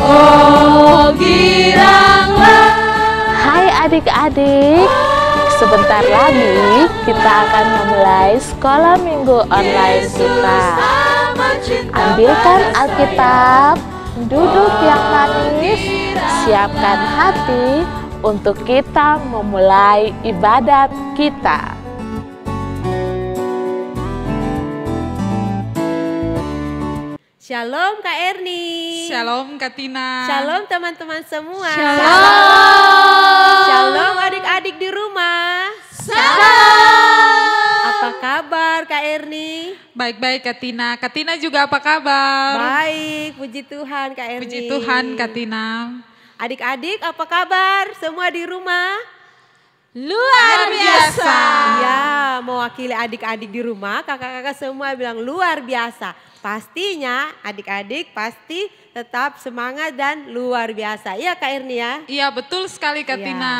Oh giranglah. Hai adik-adik, sebentar lagi kita akan memulai sekolah minggu online kita. Ambilkan Alkitab, duduk yang manis, siapkan hati untuk kita memulai ibadat kita. Shalom Kak Erni. Shalom Kak Tina. Shalom teman-teman semua. Shalom. Shalom adik-adik di rumah. Shalom. Apa kabar Kak Erni? Baik-baik Kak Tina. Kak Tina juga apa kabar? Baik, puji Tuhan Kak Erni. Puji Tuhan Kak Tina. Adik-adik apa kabar? Semua di rumah? Luar biasa. Ya, mewakili adik-adik di rumah, kakak-kakak semua bilang luar biasa. Pastinya adik-adik pasti tetap semangat dan luar biasa. Iya Kak Erni ya? Iya betul sekali Kak Ya. Tina.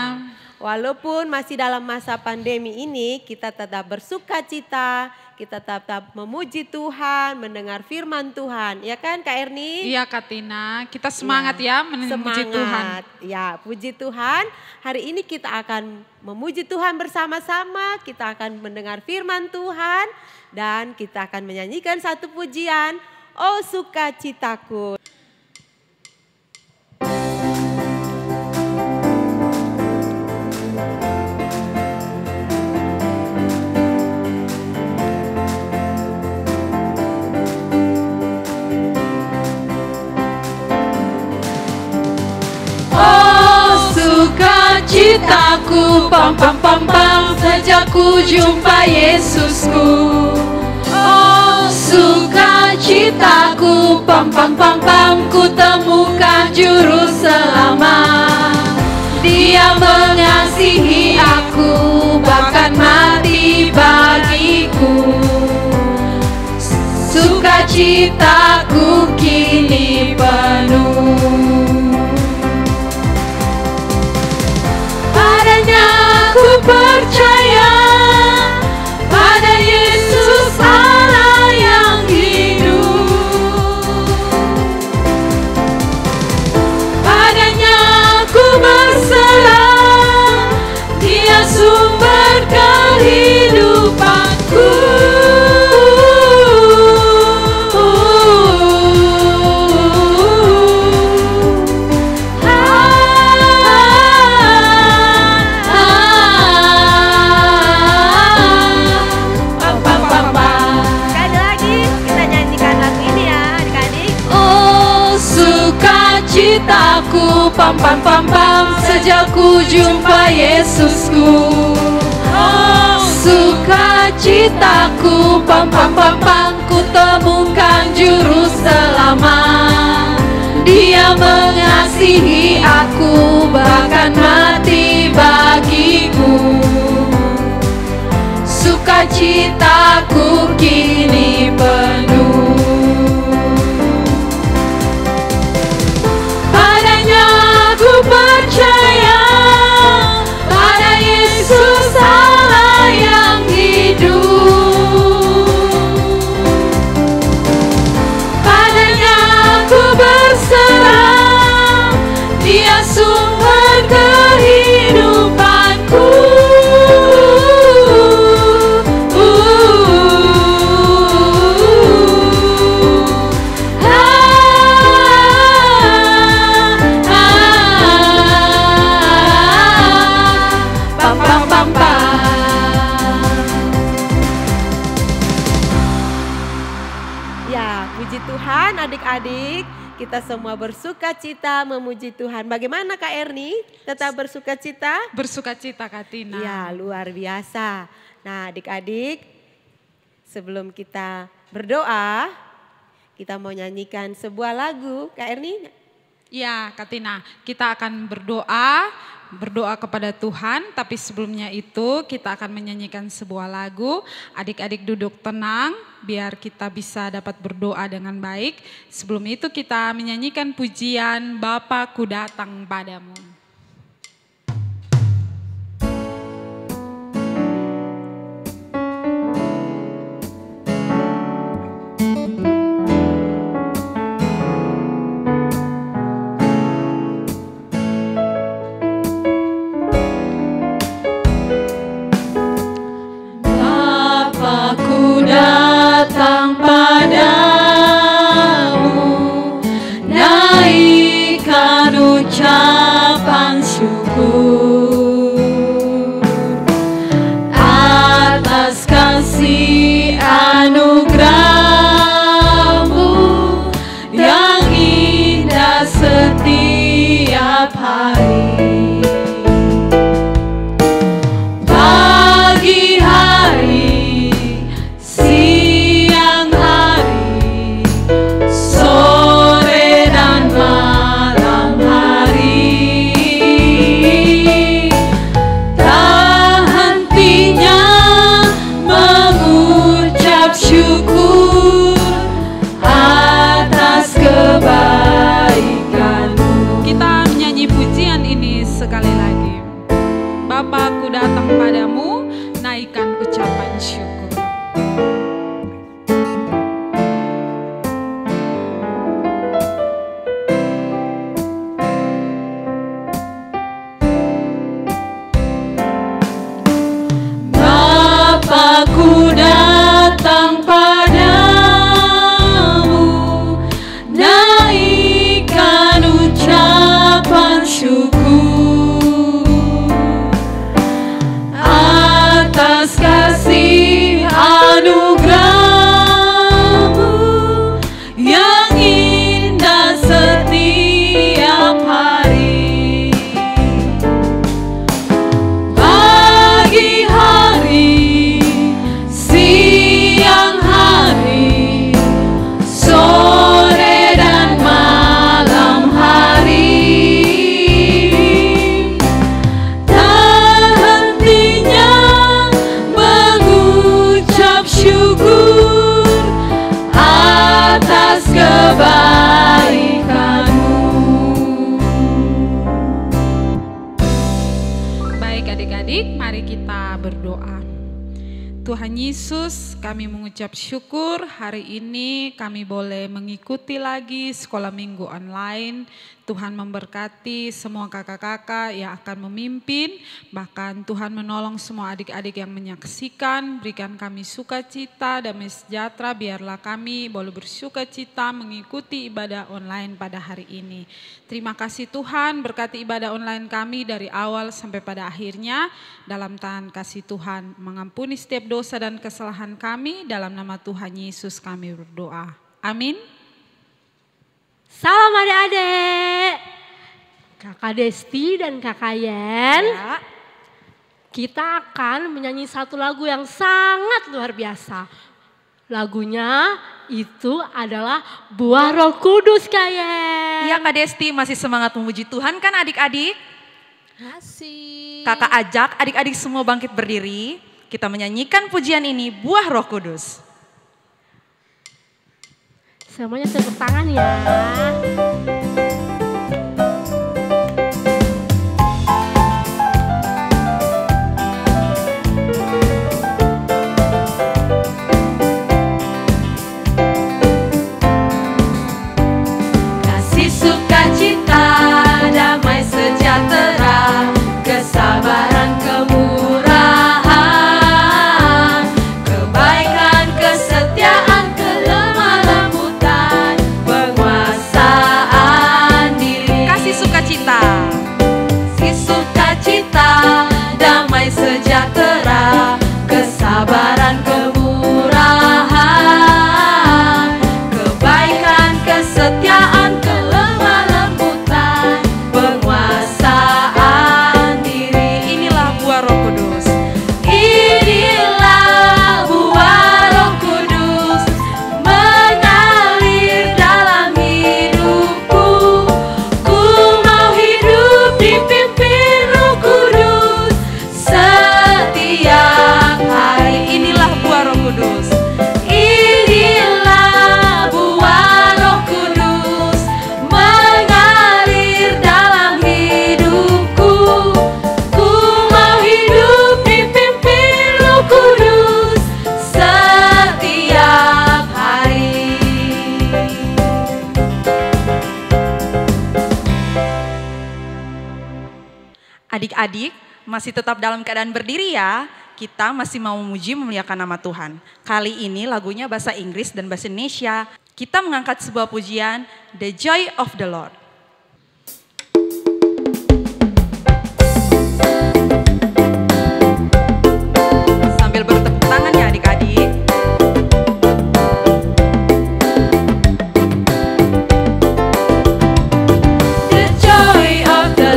Walaupun masih dalam masa pandemi ini, kita tetap bersuka cita, kita tetap memuji Tuhan, mendengar firman Tuhan. Ya kan Kak Erni? Iya Kak Tina, kita semangat ya memuji Tuhan. Ya, puji Tuhan. Hari ini kita akan memuji Tuhan bersama-sama, kita akan mendengar firman Tuhan, dan kita akan menyanyikan satu pujian, Oh Sukacitaku. Sukacitaku, pam pam pam pam, sejak ku jumpa Yesusku. Oh sukacitaku, pam pam pam pam, ku temukan juru selamat. Dia mengasihi aku, bahkan mati bagiku. Sukacitaku kini penuh. Ku percaya pada Yesus Allah yang hidup. Padanya ku berserah, Dia sumber kehidupanku. Sukacitaku, pam pam pam pam, sejak ku jumpa Yesusku. Oh sukacitaku, pam pam pam pam, ku temukan juru selamat. Dia mengasihi aku, bahkan mati bagiku. Sukacitaku kini penuh. Percaya pada Yesus Allah yang hidup. Padanya ku berserah, Dia sumber kehidupanku. Adik-adik, kita semua bersuka cita memuji Tuhan. Bagaimana Kak Erni? Tetap bersuka cita? Bersuka cita Kak Tina. Ya, luar biasa. Nah, adik-adik, sebelum kita berdoa, kita mau nyanyikan sebuah lagu. Kak Erni? Ya Kak Tina, kita akan berdoa kepada Tuhan, tapi sebelumnya itu kita akan menyanyikan sebuah lagu. Adik-adik duduk tenang biar kita bisa dapat berdoa dengan baik. Sebelum itu kita menyanyikan pujian Bapa-Ku Datang Padamu. setiap hari. Pagi hari, siang hari, sore dan malam hari, tak hentinya mengucap syukur atas kebaikan-Mu. Kita menyanyi pujian ini sekali lagi. Bapa, aku datang padamu, naikkan ucapan syukur. Bapa-ku datang padamu, naikkan ucapan syukur atas kasih anugerah-Mu yang indah setiap hari. Pagi hari, siang hari, sore dan malam hari, tak hentinya mengucap syukur atas kebaikan-Mu. Baik adik-adik, mari kita berdoa. Tuhan Yesus, kami mengucap syukur hari ini kami boleh mengikuti lagi sekolah minggu online. Tuhan memberkati semua kakak-kakak yang akan memimpin, bahkan Tuhan menolong semua adik-adik yang menyaksikan. Berikan kami sukacita, damai sejahtera, biarlah kami boleh bersukacita mengikuti ibadah online pada hari ini. Terima kasih Tuhan, berkati ibadah online kami dari awal sampai pada akhirnya. Dalam tangan kasih Tuhan, mengampuni setiap dosa dan kesalahan kami. Dalam nama Tuhan Yesus kami berdoa. Amin. Salam adik-adik, Kakak Desti dan Kakak Yen. Ya. Kita akan menyanyi satu lagu yang sangat luar biasa. Lagunya itu adalah Buah Roh Kudus, Kak Yen. Iya Kak Desti, masih semangat memuji Tuhan kan adik-adik? Masih. Kakak ajak adik-adik semua bangkit berdiri. Kita menyanyikan pujian ini, Buah Roh Kudus. Semuanya tepuk tangan ya. Kasih sukacita, damai sejahtera, kesabaran, kemurahan, kebaikan, kesetiaan, kelemah lembutan, penguasaan diri. Kasih sukacita. Kasih sukacita, damai sejahtera, kesabaran, kemurahan, kebaikan, kesetiaan, kelemah lembutan, penguasaan diri. Inilah buah Roh Kudus. Inilah buah Roh Kudus mengalir dalam hidupku. Ku mau hidup dipimpin Roh Kudus setiap hari. Inilah buah Roh Kudus. Inilah buah Roh Kudus mengalir dalam hidupku. Ku mau hidup dipimpin Roh Kudus setiap hari. Adik-adik masih tetap dalam keadaan berdiri ya. Kita masih mau memuji memuliakan nama Tuhan. Kali ini lagunya bahasa Inggris dan bahasa Indonesia. Kita mengangkat sebuah pujian, The Joy of the Lord. Sambil bertepuk tangan ya adik-adik. The joy of the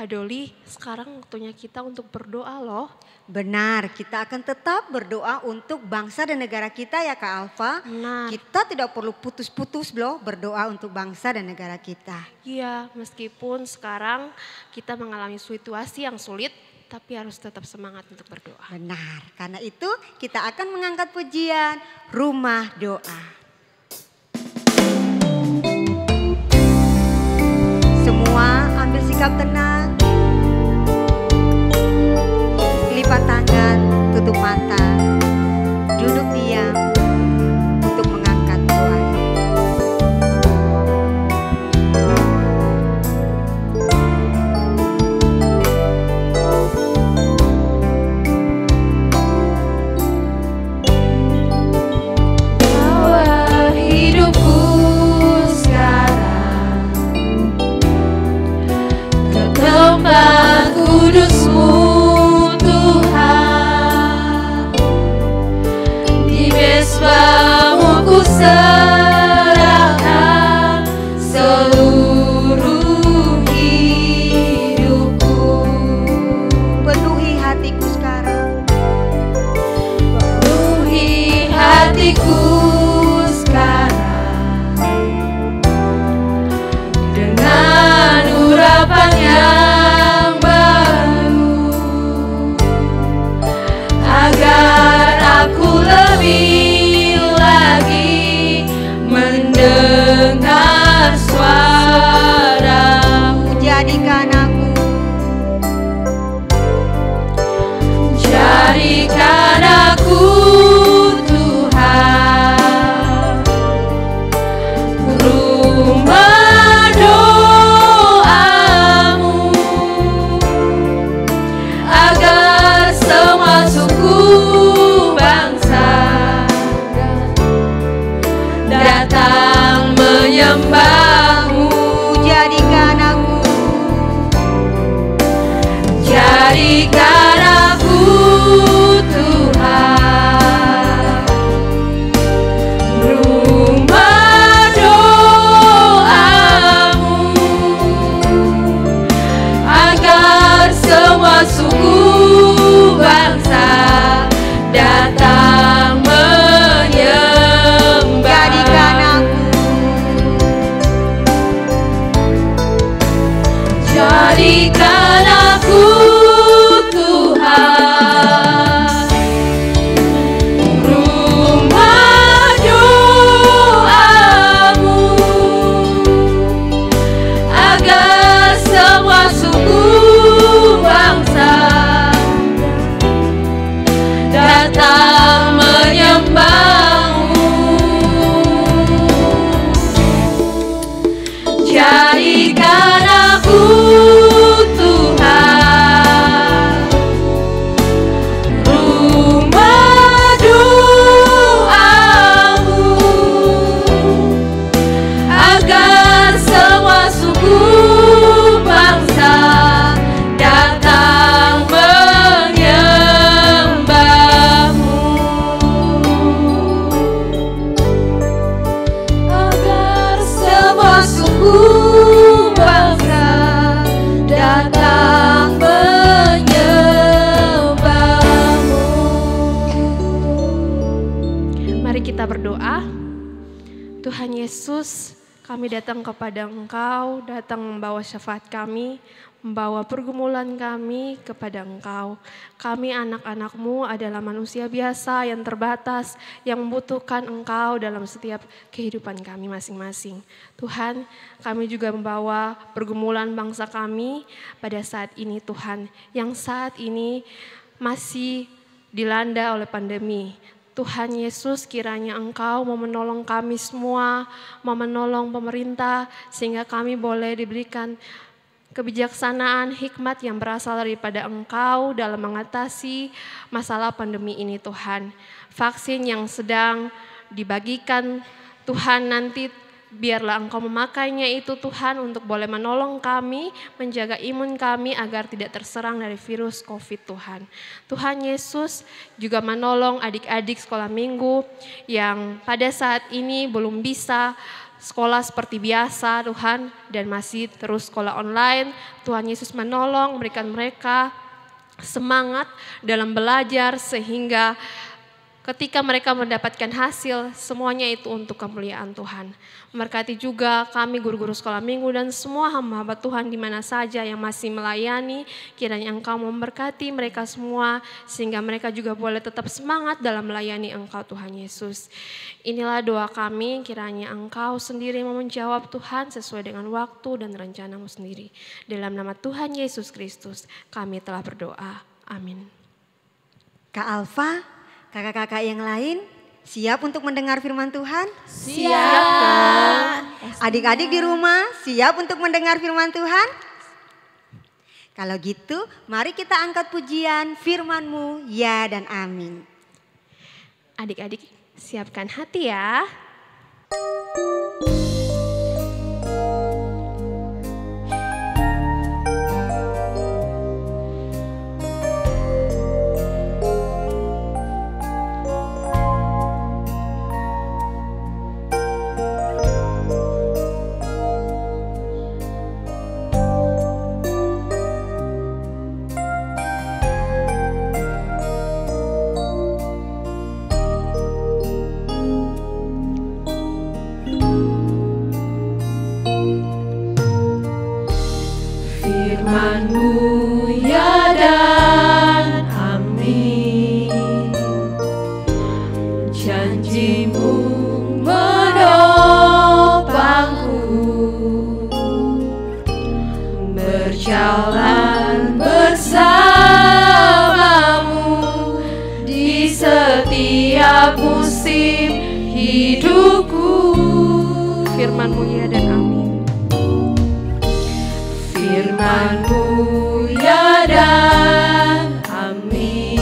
Doli, sekarang waktunya kita untuk berdoa loh. Benar, kita akan tetap berdoa untuk bangsa dan negara kita ya Kak Alfa. Benar. Kita tidak perlu putus-putus loh berdoa untuk bangsa dan negara kita. Iya, meskipun sekarang kita mengalami situasi yang sulit, tapi harus tetap semangat untuk berdoa. Benar, karena itu kita akan mengangkat pujian Rumah Doa. Semua ambil sikap tenang, lipat tangan, tutup mata, duduk diam untuk mengangkat doa. Bawa hidupku sekarang ke tempat kudus-Mu Tuhan. Di mesbah-Mu ku serahkan seluruh hidupku. Penuhi hatiku sekarang, Penuhi hatiku sekarang dengan urapan yang baru, agar aku lebih lagi mendengar suara-Mu. jadikan aku Jadikan aku Tuhan rumah doa-Mu, agar semua suku bangsa datang menyembah-Mu. jadikan aku Jadikan aku Tuhan rumah doa-Mu, agar semua suku bangsa datang menyembah. jadikan aku Jadikan aku Tuhan rumah doa-Mu, agar semua suku bangsa datang menyembah-Mu. Jadikan aku Tuhan rumah doa-Mu, agar semua suku bangsa datang menyembah-Mu, agar semua suku bangsa datang menyembah-Mu. Mari kita berdoa. Tuhan Yesus, kami datang kepada Engkau, datang membawa syafaat kami, membawa pergumulan kami kepada Engkau. Kami anak-anak-Mu adalah manusia biasa yang terbatas, yang membutuhkan Engkau dalam setiap kehidupan kami masing-masing. Tuhan, kami juga membawa pergumulan bangsa kami pada saat ini Tuhan, yang saat ini masih dilanda oleh pandemi. Tuhan Yesus, kiranya Engkau mau menolong kami semua, mau menolong pemerintah, sehingga kami boleh diberikan kebijaksanaan, hikmat yang berasal daripada Engkau dalam mengatasi masalah pandemi ini Tuhan. Vaksin yang sedang dibagikan Tuhan, nanti biarlah Engkau memakainya itu Tuhan untuk boleh menolong kami, menjaga imun kami agar tidak terserang dari virus COVID Tuhan. Tuhan Yesus juga menolong adik-adik sekolah minggu yang pada saat ini belum bisa sekolah seperti biasa Tuhan, dan masih terus sekolah online. Tuhan Yesus menolong, memberikan mereka semangat dalam belajar sehingga ketika mereka mendapatkan hasil, semuanya itu untuk kemuliaan Tuhan. Memberkati juga kami guru-guru sekolah minggu dan semua hamba-hamba Tuhan di mana saja yang masih melayani. Kiranya Engkau memberkati mereka semua sehingga mereka juga boleh tetap semangat dalam melayani Engkau Tuhan Yesus. Inilah doa kami, kiranya Engkau sendiri mau menjawab Tuhan sesuai dengan waktu dan rencana-Mu sendiri. Dalam nama Tuhan Yesus Kristus kami telah berdoa. Amin. Kak Alfa, kakak-kakak yang lain siap untuk mendengar firman Tuhan? Siap. Adik-adik di rumah siap untuk mendengar firman Tuhan? Kalau gitu mari kita angkat pujian firman-Mu, ya dan amin. Adik-adik siapkan hati ya. Firman-Mu ya dan amin, janji-Mu menopangku, berjalan bersamamu di setiap musim hidupku. Firman-Mu ya dan amin. Firman-Mu ya dan amin,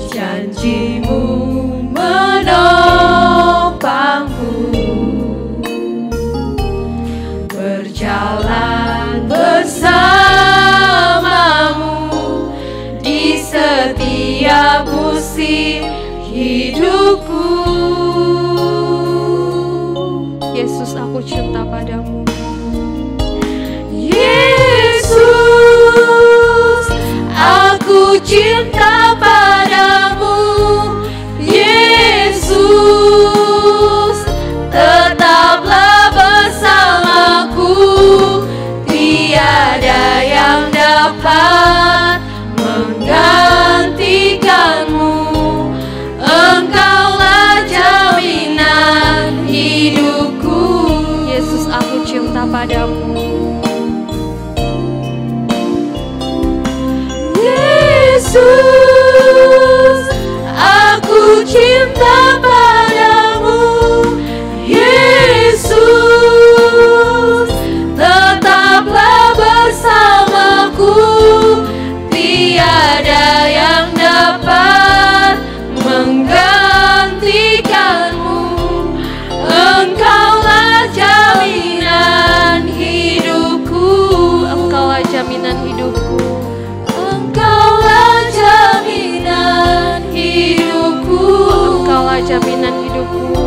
janji-Mu menopangku, berjalan bersamamu di setiap musim hidupku. Yesus, aku cinta padamu. Yesus, aku cinta padamu. Yesus, tetaplah bersamaku. Tiada yang dapat menggantikanmu. Engkaulah jaminan hidupku. Yesus, aku cinta padamu. Yesus, aku cinta padamu. Yesus, tetaplah bersamaku. Tiada yang dapat menggantikanmu. Engkaulah jaminan hidupku. Engkaulah jaminan hidupku. Engkaulah jaminan hidupku. Engkaulah jaminan hidupku.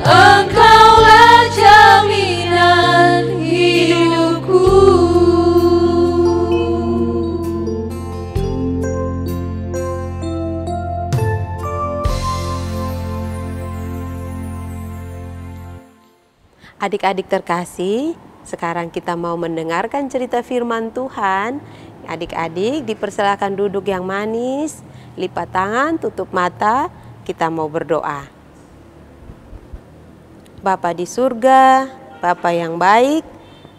Engkaulah jaminan hidupku. Adik-adik terkasih, sekarang kita mau mendengarkan cerita firman Tuhan. Adik-adik dipersilakan duduk yang manis, lipat tangan, tutup mata, kita mau berdoa. Bapa di surga, Bapa yang baik,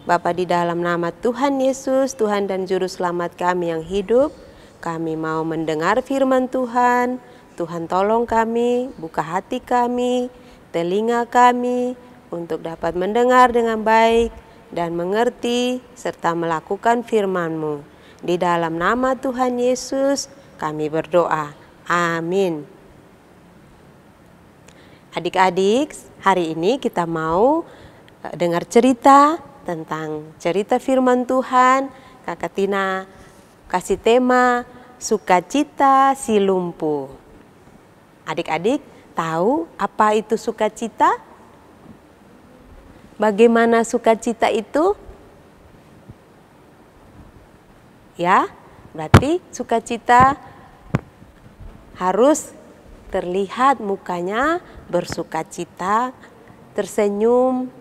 Bapa di dalam nama Tuhan Yesus, Tuhan dan Juru Selamat kami yang hidup, kami mau mendengar firman Tuhan. Tuhan tolong kami, buka hati kami, telinga kami, untuk dapat mendengar dengan baik dan mengerti serta melakukan firman-Mu. Di dalam nama Tuhan Yesus kami berdoa. Amin. Adik-adik, hari ini kita mau dengar cerita tentang cerita firman Tuhan. Kakak Tina kasih tema sukacita si lumpuh. Adik-adik tahu apa itu sukacita? Bagaimana sukacita itu? Ya, berarti sukacita harus terlihat mukanya bersukacita, tersenyum.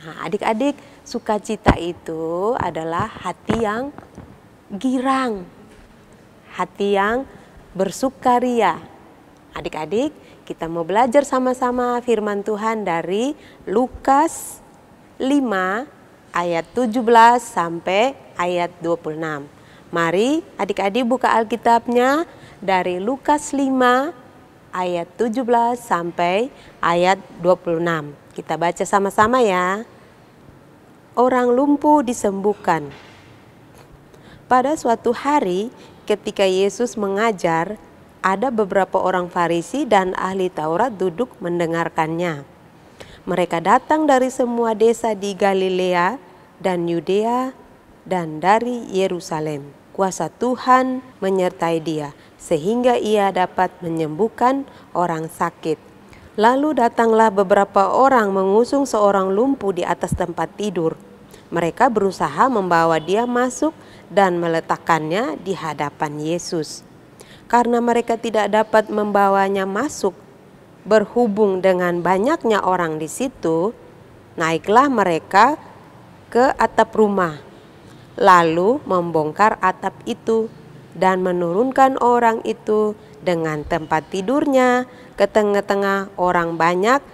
Nah, adik-adik, sukacita itu adalah hati yang girang, hati yang bersukaria. Adik-adik, kita mau belajar sama-sama firman Tuhan dari Lukas 5 ayat 17 sampai ayat 26. Mari adik-adik buka Alkitabnya dari Lukas 5 ayat 17 sampai ayat 26. Kita baca sama-sama ya. Orang lumpuh disembuhkan. Pada suatu hari ketika Yesus mengajar, ada beberapa orang Farisi dan ahli Taurat duduk mendengarkannya. Mereka datang dari semua desa di Galilea dan Yudea dan dari Yerusalem. Kuasa Tuhan menyertai dia sehingga ia dapat menyembuhkan orang sakit. Lalu datanglah beberapa orang mengusung seorang lumpuh di atas tempat tidur. Mereka berusaha membawa dia masuk dan meletakkannya di hadapan Yesus. Karena mereka tidak dapat membawanya masuk, berhubung dengan banyaknya orang di situ, naiklah mereka ke atap rumah, lalu membongkar atap itu dan menurunkan orang itu dengan tempat tidurnya ke tengah-tengah orang banyak,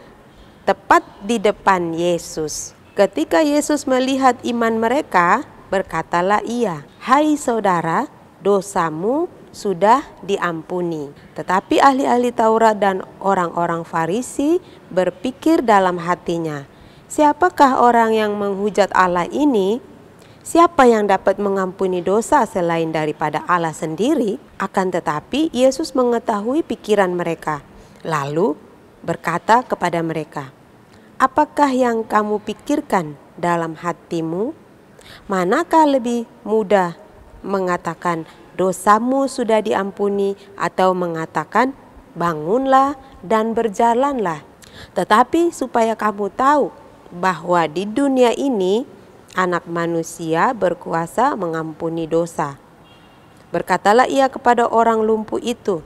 tepat di depan Yesus. Ketika Yesus melihat iman mereka, berkatalah ia, "Hai saudara, dosamu sudah diampuni." Tetapi ahli-ahli Taurat dan orang-orang Farisi berpikir dalam hatinya, "Siapakah orang yang menghujat Allah ini? Siapa yang dapat mengampuni dosa selain daripada Allah sendiri?" Akan tetapi Yesus mengetahui pikiran mereka, lalu berkata kepada mereka, "Apakah yang kamu pikirkan dalam hatimu? Manakah lebih mudah mengatakan dosamu sudah diampuni atau mengatakan bangunlah dan berjalanlah? Tetapi supaya kamu tahu bahwa di dunia ini Anak Manusia berkuasa mengampuni dosa." Berkatalah ia kepada orang lumpuh itu,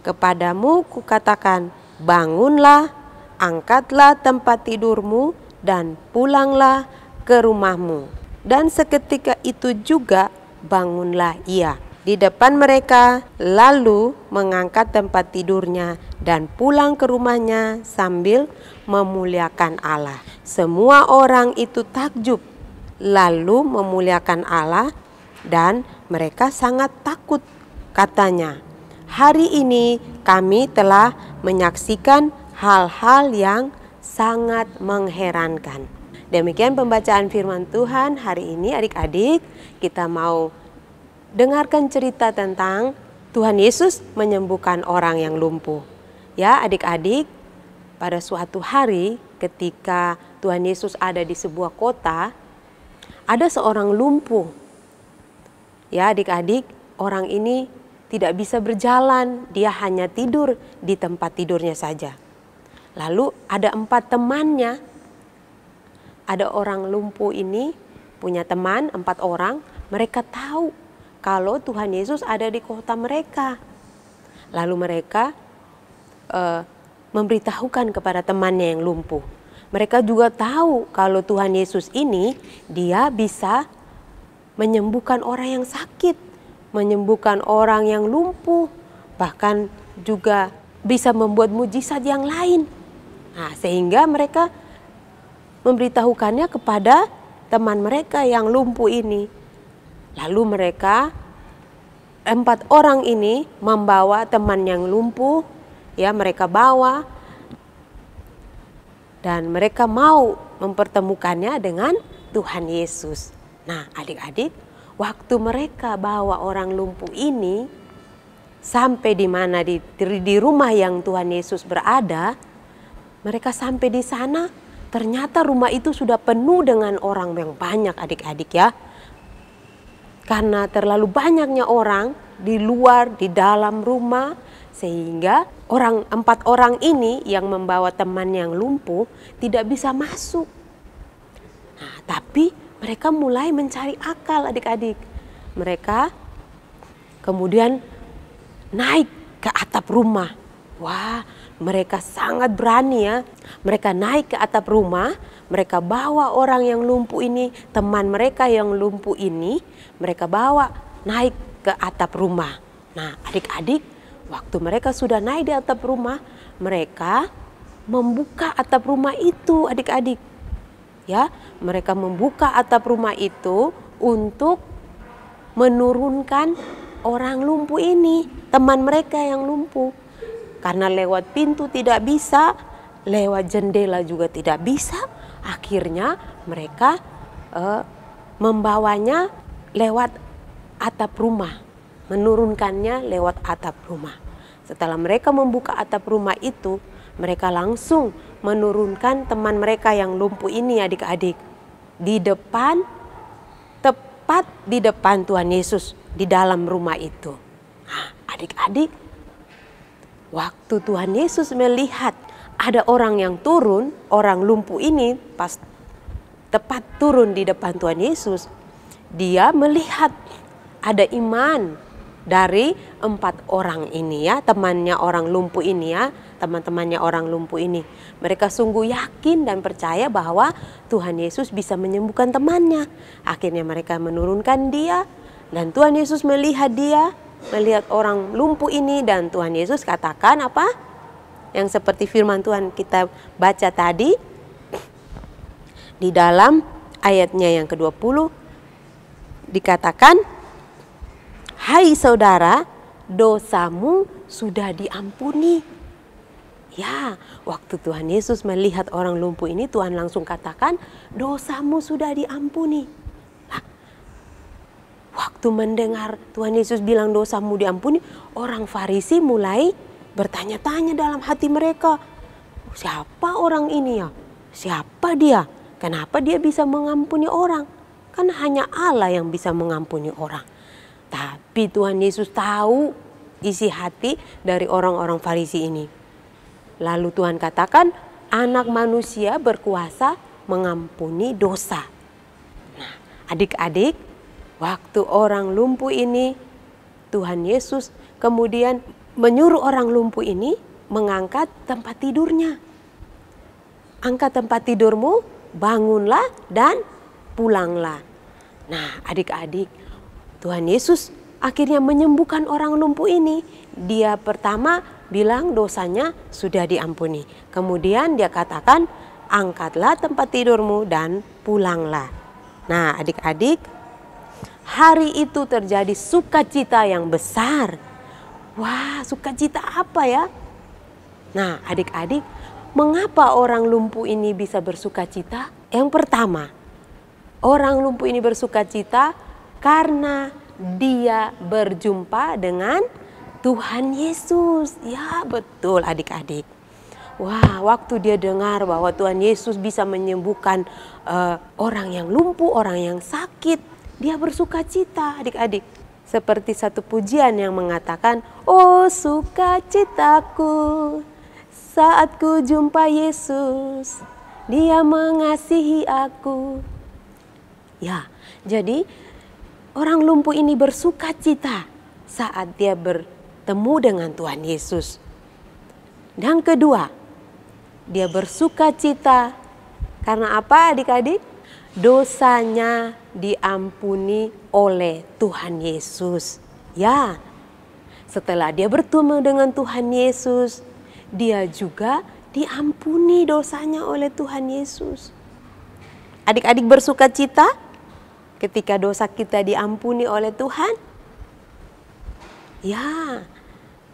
"Kepadamu kukatakan, bangunlah, angkatlah tempat tidurmu dan pulanglah ke rumahmu." Dan seketika itu juga bangunlah ia di depan mereka, lalu mengangkat tempat tidurnya dan pulang ke rumahnya sambil memuliakan Allah. Semua orang itu takjub, lalu memuliakan Allah, dan mereka sangat takut. Katanya, "Hari ini kami telah menyaksikan hal-hal yang sangat mengherankan." Demikian pembacaan firman Tuhan hari ini. Adik-adik, kita mau dengarkan cerita tentang Tuhan Yesus menyembuhkan orang yang lumpuh. Ya adik-adik, pada suatu hari ketika Tuhan Yesus ada di sebuah kota, ada seorang lumpuh. Ya adik-adik, orang ini tidak bisa berjalan, dia hanya tidur di tempat tidurnya saja. Lalu ada 4 temannya. Ada orang lumpuh ini punya teman 4 orang, mereka tahu kalau Tuhan Yesus ada di kota mereka. Lalu mereka memberitahukan kepada temannya yang lumpuh. Mereka juga tahu kalau Tuhan Yesus ini dia bisa menyembuhkan orang yang sakit, menyembuhkan orang yang lumpuh, bahkan juga bisa membuat mujizat yang lain. Nah, sehingga mereka memberitahukannya kepada teman mereka yang lumpuh ini. Lalu mereka 4 orang ini membawa teman yang lumpuh, ya mereka bawa, dan mereka mau mempertemukannya dengan Tuhan Yesus. Nah adik-adik, waktu mereka bawa orang lumpuh ini sampai di mana di rumah yang Tuhan Yesus berada, mereka sampai di sana, ternyata rumah itu sudah penuh dengan orang yang banyak adik-adik ya. Karena terlalu banyaknya orang, di luar, di dalam rumah, sehingga 4 orang ini yang membawa teman yang lumpuh tidak bisa masuk. Nah, tapi mereka mulai mencari akal adik-adik. Mereka kemudian naik ke atap rumah. Wah, mereka sangat berani ya. Mereka naik ke atap rumah, mereka bawa orang yang lumpuh ini, teman mereka yang lumpuh ini, mereka bawa naik ke atap rumah. Nah, adik-adik, waktu mereka sudah naik di atap rumah, mereka membuka atap rumah itu, adik-adik. Ya, mereka membuka atap rumah itu untuk menurunkan orang lumpuh ini, teman mereka yang lumpuh. Karena lewat pintu tidak bisa, lewat jendela juga tidak bisa, akhirnya mereka membawanya lewat atap rumah, menurunkannya lewat atap rumah. Setelah mereka membuka atap rumah itu, mereka langsung menurunkan teman mereka yang lumpuh ini adik-adik di depan, tepat di depan Tuhan Yesus di dalam rumah itu. Nah, adik-adik, waktu Tuhan Yesus melihat ada orang yang turun, orang lumpuh ini pas tepat turun di depan Tuhan Yesus, dia melihat ada iman dari 4 orang ini ya, temannya orang lumpuh ini ya, teman-temannya orang lumpuh ini. Mereka sungguh yakin dan percaya bahwa Tuhan Yesus bisa menyembuhkan temannya. Akhirnya mereka menurunkan dia dan Tuhan Yesus melihat dia, melihat orang lumpuh ini, dan Tuhan Yesus katakan apa? Yang seperti firman Tuhan kita baca tadi di dalam ayatnya yang ke-20 dikatakan, "Hai saudara, dosamu sudah diampuni." Ya, waktu Tuhan Yesus melihat orang lumpuh ini, Tuhan langsung katakan, "Dosamu sudah diampuni." Waktu mendengar Tuhan Yesus bilang dosamu diampuni, orang Farisi mulai bertanya-tanya dalam hati mereka, siapa orang ini ya? Siapa dia? Kenapa dia bisa mengampuni orang? Kan hanya Allah yang bisa mengampuni orang. Tapi Tuhan Yesus tahu isi hati dari orang-orang Farisi ini. Lalu Tuhan katakan, anak manusia berkuasa mengampuni dosa. Nah, adik-adik, waktu orang lumpuh ini, Tuhan Yesus kemudian menyuruh orang lumpuh ini mengangkat tempat tidurnya. Angkat tempat tidurmu, bangunlah dan pulanglah. Nah, adik-adik, Tuhan Yesus akhirnya menyembuhkan orang lumpuh ini. Dia pertama bilang dosanya sudah diampuni. Kemudian dia katakan, angkatlah tempat tidurmu dan pulanglah. Nah, adik-adik, hari itu terjadi sukacita yang besar. Wah, sukacita apa ya? Nah, adik-adik, mengapa orang lumpuh ini bisa bersukacita? Yang pertama, orang lumpuh ini bersukacita karena dia berjumpa dengan Tuhan Yesus. Ya, betul adik-adik. Wah, waktu dia dengar bahwa Tuhan Yesus bisa menyembuhkan orang yang lumpuh, orang yang sakit, dia bersukacita adik-adik. Seperti satu pujian yang mengatakan, "Oh sukacitaku saat ku jumpa Yesus, dia mengasihi aku." Ya, jadi orang lumpuh ini bersukacita saat dia bertemu dengan Tuhan Yesus. Dan kedua, dia bersukacita karena apa adik-adik? Dosanya diampuni oleh Tuhan Yesus. Ya, setelah dia bertemu dengan Tuhan Yesus, dia juga diampuni dosanya oleh Tuhan Yesus. Adik-adik bersukacita ketika dosa kita diampuni oleh Tuhan? Ya,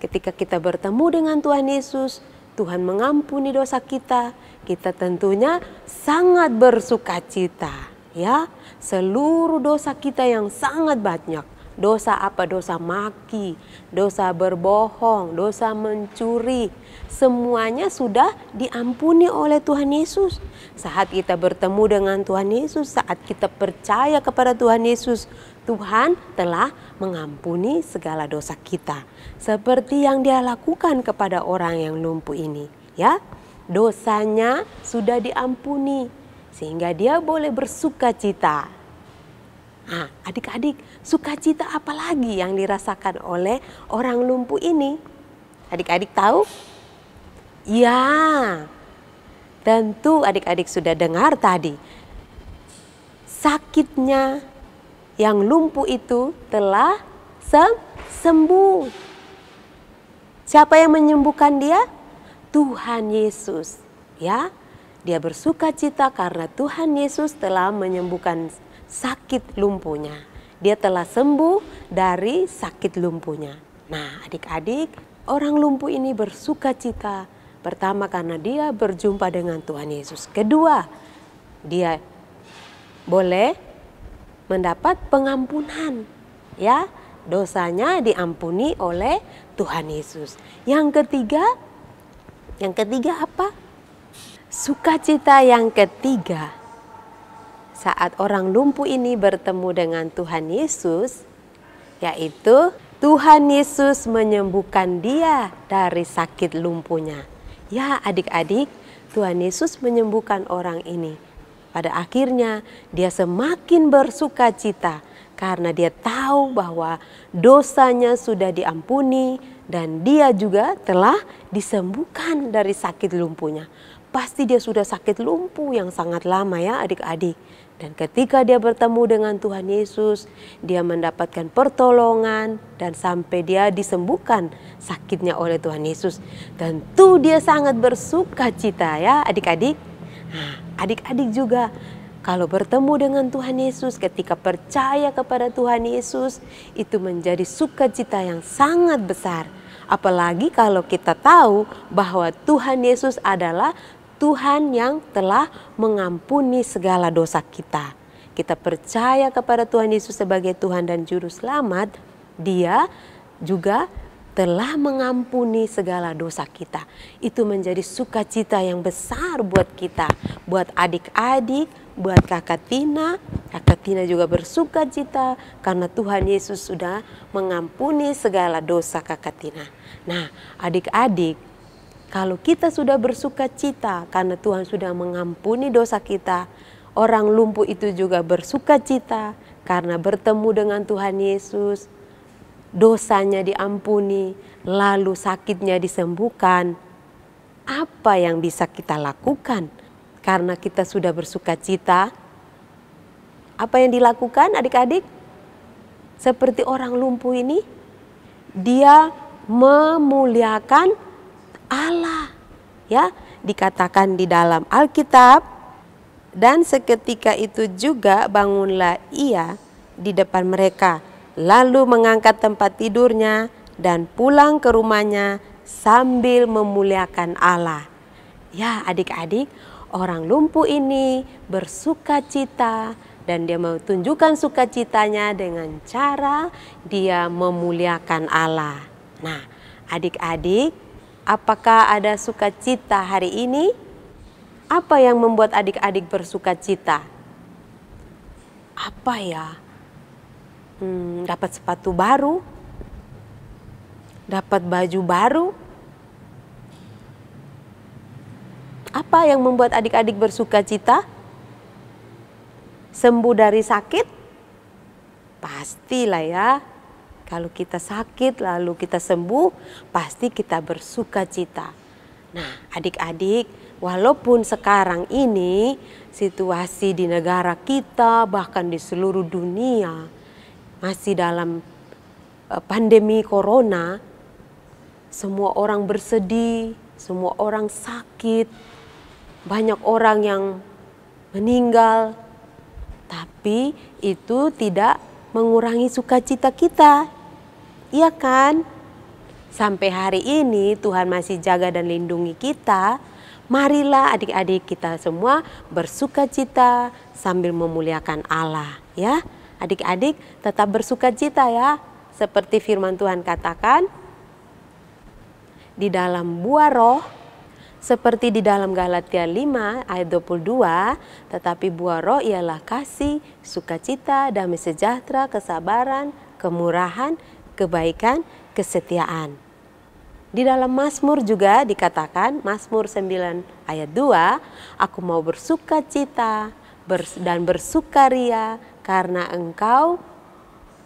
ketika kita bertemu dengan Tuhan Yesus, Tuhan mengampuni dosa kita, kita tentunya sangat bersukacita. Ya, seluruh dosa kita yang sangat banyak. Dosa apa? Dosa maki, dosa berbohong, dosa mencuri. Semuanya sudah diampuni oleh Tuhan Yesus. Saat kita bertemu dengan Tuhan Yesus, saat kita percaya kepada Tuhan Yesus, Tuhan telah mengampuni segala dosa kita. Seperti yang Dia lakukan kepada orang yang lumpuh ini, ya. Dosanya sudah diampuni sehingga dia boleh bersuka cita. Nah, adik-adik, sukacita apa lagi yang dirasakan oleh orang lumpuh ini? Adik-adik tahu? Ya, tentu adik-adik sudah dengar tadi. Sakitnya yang lumpuh itu telah sembuh. Siapa yang menyembuhkan dia? Tuhan Yesus, ya. Dia bersuka cita karena Tuhan Yesus telah menyembuhkan sakit lumpuhnya. Dia telah sembuh dari sakit lumpuhnya. Nah, adik-adik, orang lumpuh ini bersuka cita. Pertama, karena dia berjumpa dengan Tuhan Yesus. Kedua, dia boleh mendapat pengampunan, ya. Dosanya diampuni oleh Tuhan Yesus. Yang ketiga apa? Sukacita yang ketiga. Saat orang lumpuh ini bertemu dengan Tuhan Yesus, yaitu Tuhan Yesus menyembuhkan dia dari sakit lumpuhnya. Ya, adik-adik, Tuhan Yesus menyembuhkan orang ini. Pada akhirnya dia semakin bersuka cita karena dia tahu bahwa dosanya sudah diampuni dan dia juga telah disembuhkan dari sakit lumpuhnya. Pasti dia sudah sakit lumpuh yang sangat lama, ya adik-adik. Dan ketika dia bertemu dengan Tuhan Yesus, dia mendapatkan pertolongan dan sampai dia disembuhkan sakitnya oleh Tuhan Yesus. Tentu dia sangat bersuka cita, ya adik-adik. Nah, adik-adik juga kalau bertemu dengan Tuhan Yesus, ketika percaya kepada Tuhan Yesus, itu menjadi sukacita yang sangat besar. Apalagi kalau kita tahu bahwa Tuhan Yesus adalah Tuhan yang telah mengampuni segala dosa kita. Kita percaya kepada Tuhan Yesus sebagai Tuhan dan Juru Selamat, Dia juga telah mengampuni segala dosa kita. Itu menjadi sukacita yang besar buat kita, buat adik-adik, buat Kakak Tina. Kakak Tina juga bersuka cita karena Tuhan Yesus sudah mengampuni segala dosa Kakak Tina. Nah, adik-adik, kalau kita sudah bersuka cita karena Tuhan sudah mengampuni dosa kita, orang lumpuh itu juga bersuka cita karena bertemu dengan Tuhan Yesus, dosanya diampuni, lalu sakitnya disembuhkan. Apa yang bisa kita lakukan karena kita sudah bersuka cita? Apa yang dilakukan adik-adik? Seperti orang lumpuh ini, dia memuliakan Allah, ya, dikatakan di dalam Alkitab, dan seketika itu juga bangunlah ia di depan mereka, lalu mengangkat tempat tidurnya dan pulang ke rumahnya sambil memuliakan Allah. Ya, adik-adik, orang lumpuh ini bersuka cita dan dia mau tunjukkan sukacitanya dengan cara dia memuliakan Allah. Nah, adik-adik, apakah ada sukacita hari ini? Apa yang membuat adik-adik bersuka cita? Apa ya? Dapat sepatu baru? Dapat baju baru? Apa yang membuat adik-adik bersuka cita? Sembuh dari sakit? Pastilah ya. Kalau kita sakit lalu kita sembuh, pasti kita bersuka cita. Nah, adik-adik, walaupun sekarang ini situasi di negara kita bahkan di seluruh dunia masih dalam pandemi corona, semua orang bersedih, semua orang sakit, banyak orang yang meninggal, tapi itu tidak mengurangi sukacita kita. Iya kan? Sampai hari ini Tuhan masih jaga dan lindungi kita. Marilah adik-adik kita semua bersuka cita sambil memuliakan Allah, ya. Adik-adik tetap bersuka cita ya. Seperti firman Tuhan katakan, di dalam buah roh Seperti di dalam Galatia 5 ayat 22, tetapi buah roh ialah kasih, sukacita, damai sejahtera, kesabaran, kemurahan, kebaikan, kesetiaan. Di dalam Mazmur juga dikatakan, Mazmur 9 ayat 2, aku mau bersukacita dan bersukaria karena engkau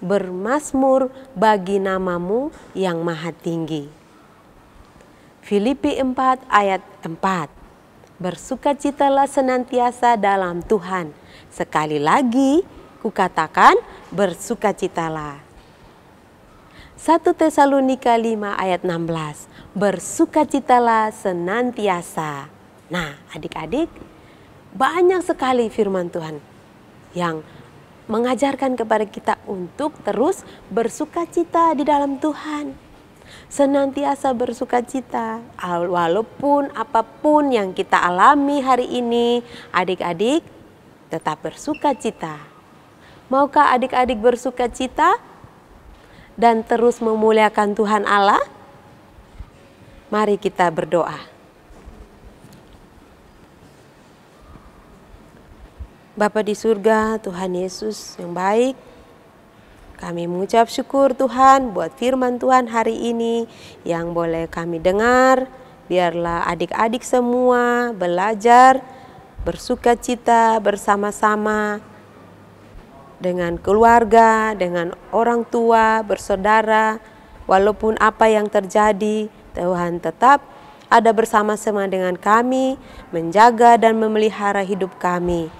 bermazmur bagi namamu yang maha tinggi. Filipi 4 ayat 4, bersukacitalah senantiasa dalam Tuhan. Sekali lagi kukatakan bersukacitalah. 1 Tesalonika 5 ayat 16, bersukacitalah senantiasa. Nah, adik-adik, banyak sekali firman Tuhan yang mengajarkan kepada kita untuk terus bersukacita di dalam Tuhan. Senantiasa bersukacita, walaupun apapun yang kita alami hari ini, adik-adik tetap bersukacita. Maukah adik-adik bersukacita dan terus memuliakan Tuhan Allah? Mari kita berdoa. Bapa di surga, Tuhan Yesus yang baik, kami mengucap syukur Tuhan buat firman Tuhan hari ini yang boleh kami dengar. Biarlah adik-adik semua belajar bersukacita bersama-sama dengan keluarga, dengan orang tua, bersaudara. Walaupun apa yang terjadi, Tuhan tetap ada bersama-sama dengan kami, menjaga dan memelihara hidup kami.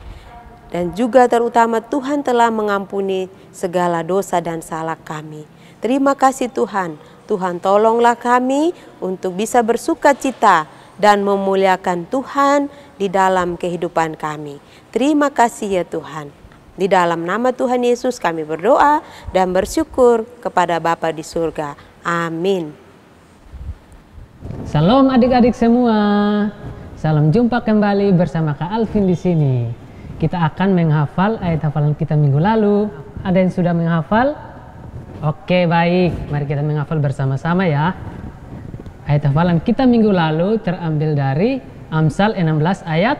Dan juga terutama Tuhan telah mengampuni segala dosa dan salah kami. Terima kasih Tuhan. Tuhan tolonglah kami untuk bisa bersukacita dan memuliakan Tuhan di dalam kehidupan kami. Terima kasih ya Tuhan. Di dalam nama Tuhan Yesus kami berdoa dan bersyukur kepada Bapa di surga. Amin. Salam adik-adik semua. Salam jumpa kembali bersama Kak Alvin di sini. Kita akan menghafal ayat hafalan kita minggu lalu. Ada yang sudah menghafal? Oke, baik. Mari kita menghafal bersama-sama ya. Ayat hafalan kita minggu lalu terambil dari Amsal 16 ayat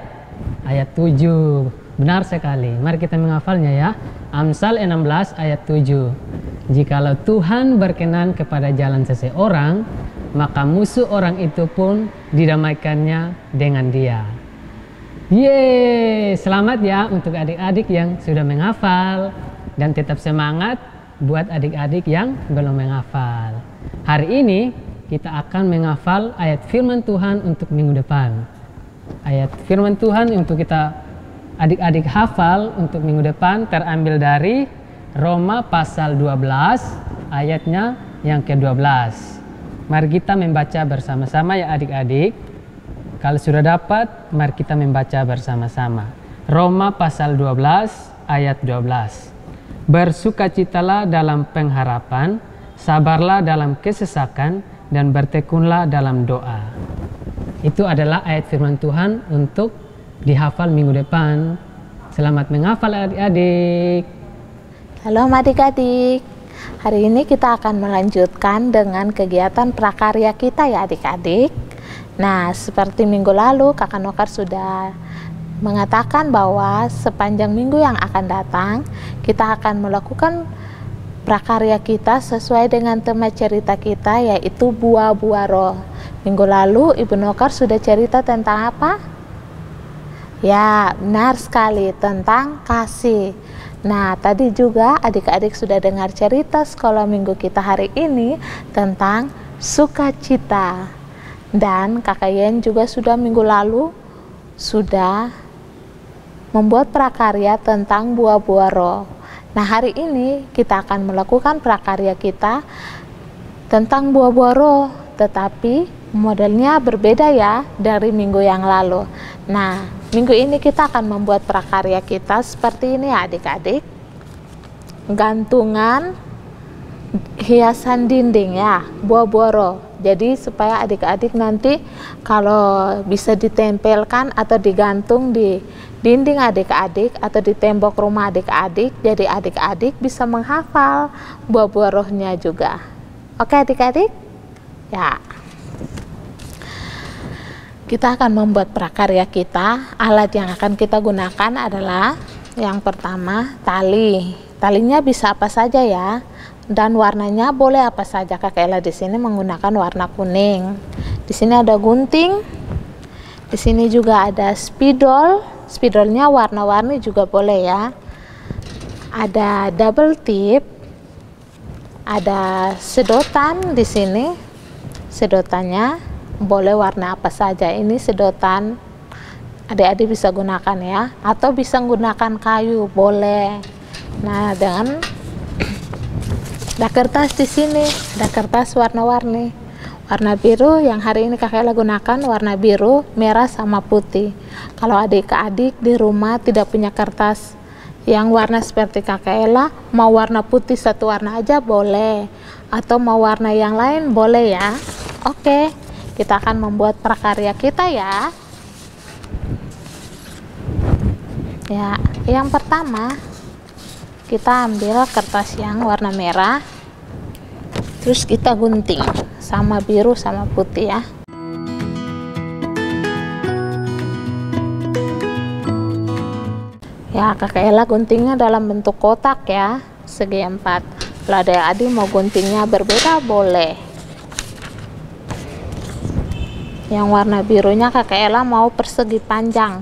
7. Benar sekali. Mari kita menghafalnya ya. Amsal 16 ayat 7. Jikalau Tuhan berkenan kepada jalan seseorang, maka musuh orang itu pun didamaikannya dengan dia. Yeay, selamat ya untuk adik-adik yang sudah menghafal. Dan tetap semangat buat adik-adik yang belum menghafal. Hari ini kita akan menghafal ayat firman Tuhan untuk minggu depan. Ayat firman Tuhan untuk kita adik-adik hafal untuk minggu depan terambil dari Roma pasal 12 ayatnya yang ke-12. Mari kita membaca bersama-sama ya adik-adik. Kalau sudah dapat, mari kita membaca bersama-sama. Roma pasal 12 ayat 12. Bersukacitalah dalam pengharapan, sabarlah dalam kesesakan, dan bertekunlah dalam doa. Itu adalah ayat firman Tuhan untuk dihafal minggu depan. Selamat menghafal adik-adik. Halo adik-adik. Hari ini kita akan melanjutkan dengan kegiatan prakarya kita ya adik-adik. Nah, seperti minggu lalu Kakak Nokar sudah mengatakan bahwa sepanjang minggu yang akan datang kita akan melakukan prakarya kita sesuai dengan tema cerita kita, yaitu buah-buah roh. Minggu lalu Ibu Nokar sudah cerita tentang apa? Ya, benar sekali, tentang kasih. Nah, tadi juga adik-adik sudah dengar cerita sekolah minggu kita hari ini tentang sukacita. Dan Kakak Yen juga sudah minggu lalu sudah membuat prakarya tentang buah-buah roh. Nah, hari ini kita akan melakukan prakarya kita tentang buah-buah roh, tetapi modelnya berbeda ya dari minggu yang lalu. Nah, minggu ini kita akan membuat prakarya kita seperti ini ya adik-adik. Gantungan hiasan dinding ya, buah-buah roh. Jadi supaya adik-adik nanti kalau bisa ditempelkan atau digantung di dinding adik-adik atau di tembok rumah adik-adik, jadi adik-adik bisa menghafal buah-buah rohnya juga. Oke adik-adik? Ya. kita akan membuat prakarya kita. Alat yang akan kita gunakan adalah yang pertama tali. Talinya bisa apa saja ya, dan warnanya boleh apa saja. Kakak Ella di sini menggunakan warna kuning. Di sini ada gunting. Di sini juga ada spidol. Spidolnya warna-warni juga boleh ya. Ada double tip. Ada sedotan di sini. Sedotannya boleh warna apa saja. Ini sedotan adik-adik bisa gunakan ya, atau bisa gunakan kayu boleh. Nah, dengan ada kertas di sini, ada kertas warna-warni. Warna biru yang hari ini Kakak Ella gunakan warna biru, merah sama putih. Kalau adik-adik di rumah tidak punya kertas yang warna seperti Kakak Ella, mau warna putih satu warna aja boleh, atau mau warna yang lain boleh ya. Oke, kita akan membuat prakarya kita ya. Ya, yang pertama kita ambil kertas yang warna merah, terus kita gunting sama biru sama putih ya. Ya, Kakak Ella guntingnya dalam bentuk kotak ya, segi 4. Kalau adik-adik mau guntingnya berbeda boleh. Yang warna birunya Kakak Ella mau persegi panjang.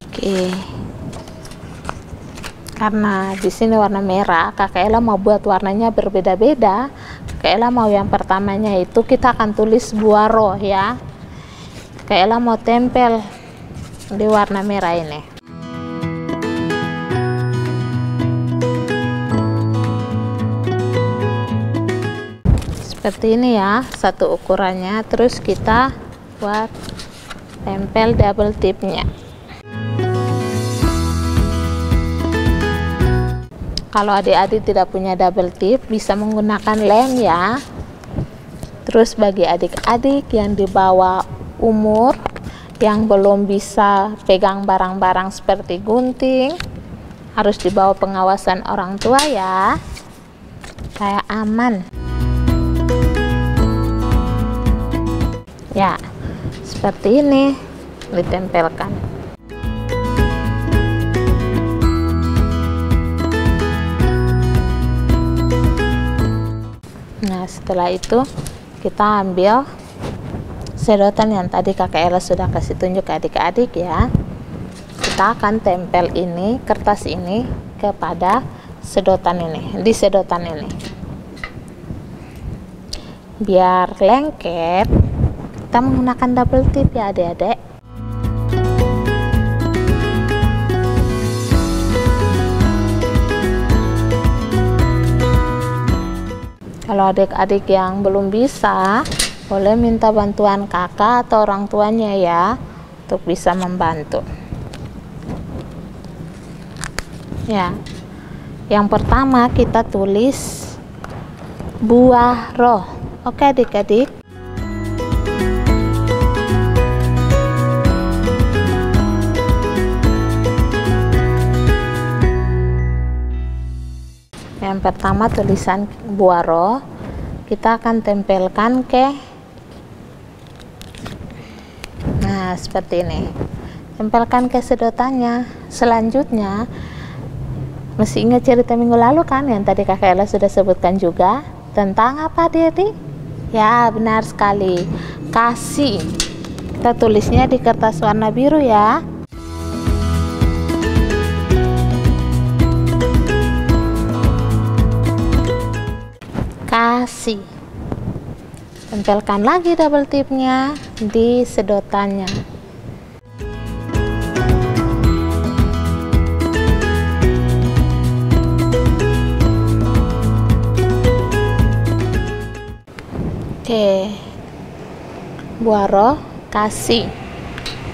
Oke. Karena di sini warna merah, Kakak Ella mau buat warnanya berbeda-beda. Kakak Ella mau yang pertamanya itu kita akan tulis buah roh ya. Kakak Ella mau tempel di warna merah ini. Seperti ini ya, satu ukurannya. Terus kita buat tempel double tipnya. Kalau adik-adik tidak punya double tip, bisa menggunakan lem ya. Terus bagi adik-adik yang di bawah umur, yang belum bisa pegang barang-barang seperti gunting, harus di bawah pengawasan orang tua ya, kayak aman. Ya, seperti ini ditempelkan. Nah, setelah itu kita ambil sedotan yang tadi Kakak Ella sudah kasih tunjuk ke adik-adik ya. Kita akan tempel ini, kertas ini kepada sedotan ini, di sedotan ini. Biar lengket, kita menggunakan double tip ya adik-adik. Kalau adik-adik yang belum bisa, boleh minta bantuan kakak atau orang tuanya ya, untuk bisa membantu. Ya, yang pertama kita tulis buah roh. Oke adik-adik. Yang pertama tulisan buah roh kita akan tempelkan ke, nah seperti ini, tempelkan ke sedotannya. Selanjutnya mesti ingat cerita minggu lalu kan, yang tadi Kakak Ella sudah sebutkan juga tentang apa adik-adik? Ya benar sekali, kasih. Kita tulisnya di kertas warna biru ya. Kasih. Tempelkan lagi double tipnya di sedotannya. Oke, buah roh kasih.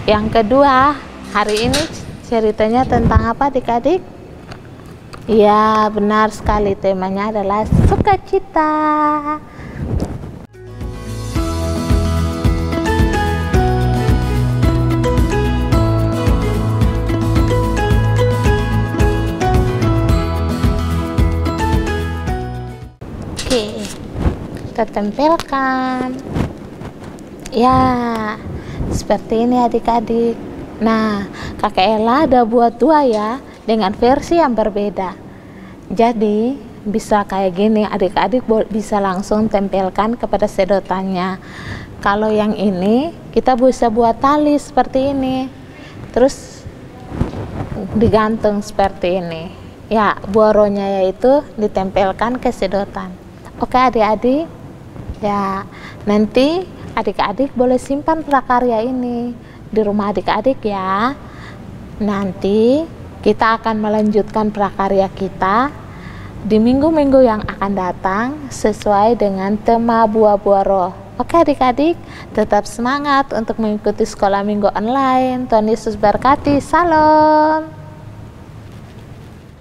Yang kedua, hari ini ceritanya tentang apa adik-adik? Ya benar sekali, temanya adalah sukacita. Oke, kita tempelkan. Ya, seperti ini adik-adik. Nah, Kakak Ella ada buat 2 ya, dengan versi yang berbeda. Jadi, bisa kayak gini, adik-adik bisa langsung tempelkan kepada sedotannya. Kalau yang ini, kita bisa buat tali seperti ini. Terus, digantung seperti ini. Ya, boronya yaitu ditempelkan ke sedotan. Oke adik-adik. Ya, nanti adik-adik boleh simpan prakarya ini di rumah adik-adik ya. Nanti kita akan melanjutkan prakarya kita di minggu-minggu yang akan datang sesuai dengan tema buah-buah roh. Oke adik-adik, tetap semangat untuk mengikuti sekolah minggu online. Tuhan Yesus berkati. Salam.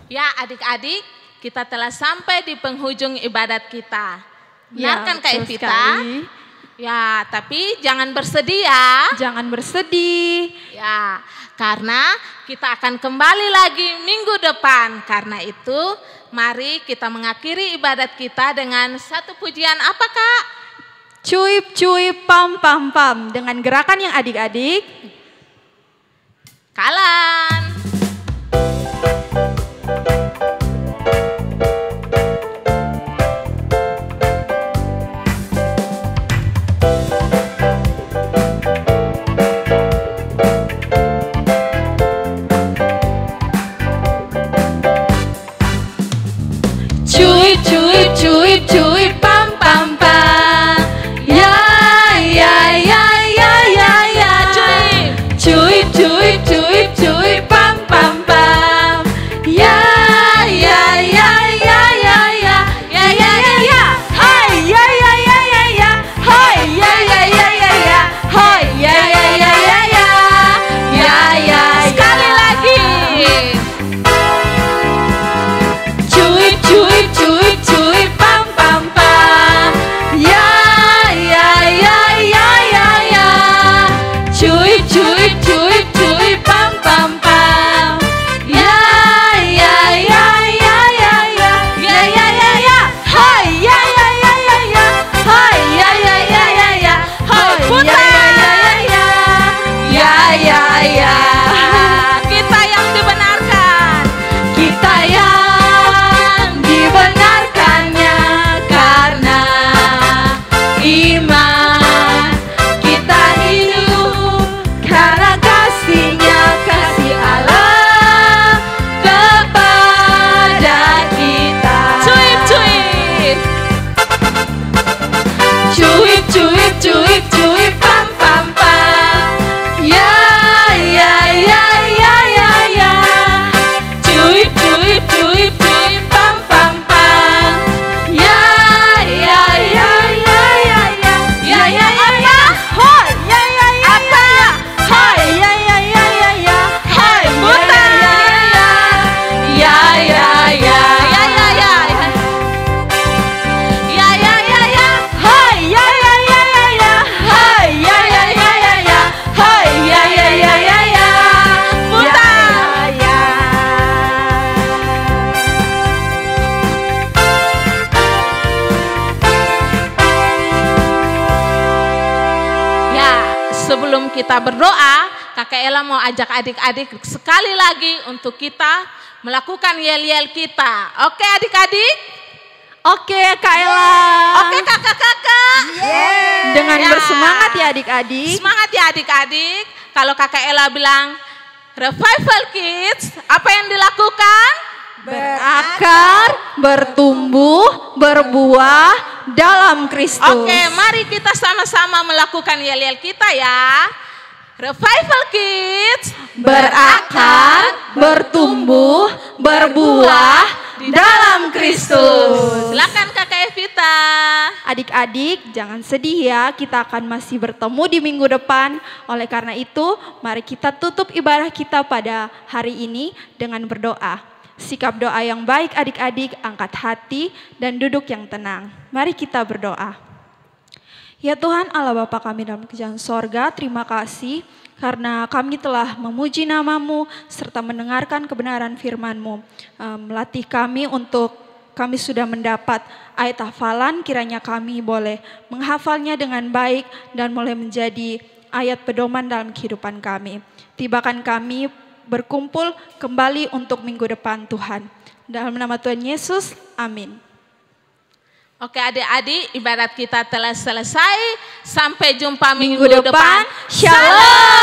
Ya adik-adik, kita telah sampai di penghujung ibadat kita. Benar kan Kak Evita? Ya, tapi jangan bersedih ya. Jangan bersedih. Ya, karena kita akan kembali lagi minggu depan. Karena itu, mari kita mengakhiri ibadat kita dengan satu pujian apa Kak? Cuip cuip pam pam pam dengan gerakan yang adik-adik. Kalan. Cuip cuip cuip cuip pam pam pam. Ya ya ya ya ya ya. Cuip cuip cuip cuip pam pam pam. Ya ya ya ya ya ya ya ya ya ya. Hai ya ya ya ya ya. Hai ya ya ya ya ya. Hai ya ya ya ya ya. Ya ya. Sekali lagi. Cuip cuip cuip cuip pam pam pam. Ya ya ya ya ya ya. Cuip cuip cuip cuip pam pam pam. Ya ya ya ya ya ya. Ya ya ya ya. Hai ya ya ya ya ya. Hai ya ya ya ya ya. Hai ya ya ya ya. Ya ya ya. Kita yang dibenarkan. Kita yang dibenarkannya karena iman. Kita hidup karena kasih-Nya, kasih Allah kepada kita. Cuip cuip. Cuip cuip cuip cuip pam pam pam. Ya ya ya ya ya ya. Cuip cuip cuip cuip pam pam pam. Ya ya ya ya ya ya. Ya ya ya ya. Hai ya ya ya ya ya. Hai ya ya ya ya ya. Hai ya ya ya ya. Ya ya ya. Ya ya ya. Ya ya ya ya. Hai ya ya ya ya ya. Hai ya ya ya ya ya. Hai ya ya ya ya ya. Putar. Ya, ya, Ya, sebelum kita berdoa, Kakak Ella mau ajak adik-adik sekali lagi untuk kita melakukan yel-yel kita. Oke adik-adik? Oke Kak Ella. Oke kakak-kakak? Dengan Ya. bersemangat ya adik-adik. Semangat ya adik-adik. Kalau Kakak Ella bilang Revival Kids, apa yang dilakukan? Berakar, bertumbuh, berbuah dalam Kristus. Oke, mari kita sama-sama melakukan yel-yel kita ya. Revival Kids, Berakar, bertumbuh, berbuah dalam Kristus. silakan Kakak Evita. Adik-adik jangan sedih ya, kita akan masih bertemu di minggu depan. Oleh karena itu mari kita tutup ibadah kita pada hari ini dengan berdoa. Sikap doa yang baik adik-adik, angkat hati dan duduk yang tenang. Mari kita berdoa. Ya Tuhan Allah Bapa kami dalam kerajaan sorga, terima kasih karena kami telah memuji nama-Mu serta mendengarkan kebenaran firman-Mu. Melatih kami untuk kami sudah mendapat ayat hafalan, kiranya kami boleh menghafalnya dengan baik dan boleh menjadi ayat pedoman dalam kehidupan kami. Tibakan kami berkumpul kembali untuk minggu depan Tuhan. Dalam nama Tuhan Yesus, amin. Oke adik-adik, ibadat kita telah selesai. Sampai jumpa minggu depan. Shalom.